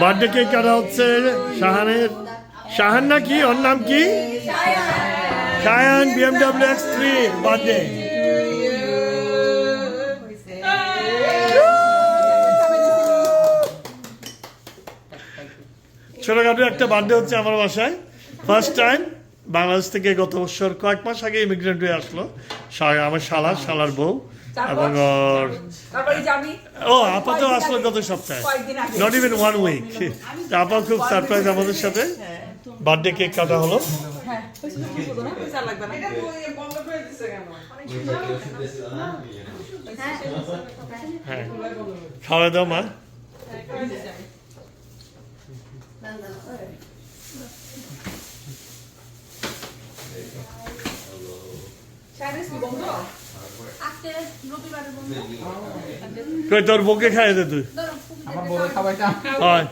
Birthday cake কাটা হচ্ছে শাহানের। শাহান না কি, ওর নাম কি? Shayan BMW X3 birthday. ছোটখাটো একটা বার্থডে হচ্ছে আমার বাসায়। ফার্স্ট টাইম বাংলাদেশ থেকে গত বছর কয়েক মাস আগে ইমিগ্রেন্ট হয়ে আসলো আমার শালার বউ এবং ওর আপাতত আসলো গত সপ্তাহে, নট ইভেন 1 উইক। আপা খুব সারপ্রাইজ আমাদের সাথে বার্থডে কেক কাটা হলো। হ্যাঁ, খাওয়া দাও মা। তোর বউকে খাইয়ে দে তুই। আমার বড় খাবারটা হয়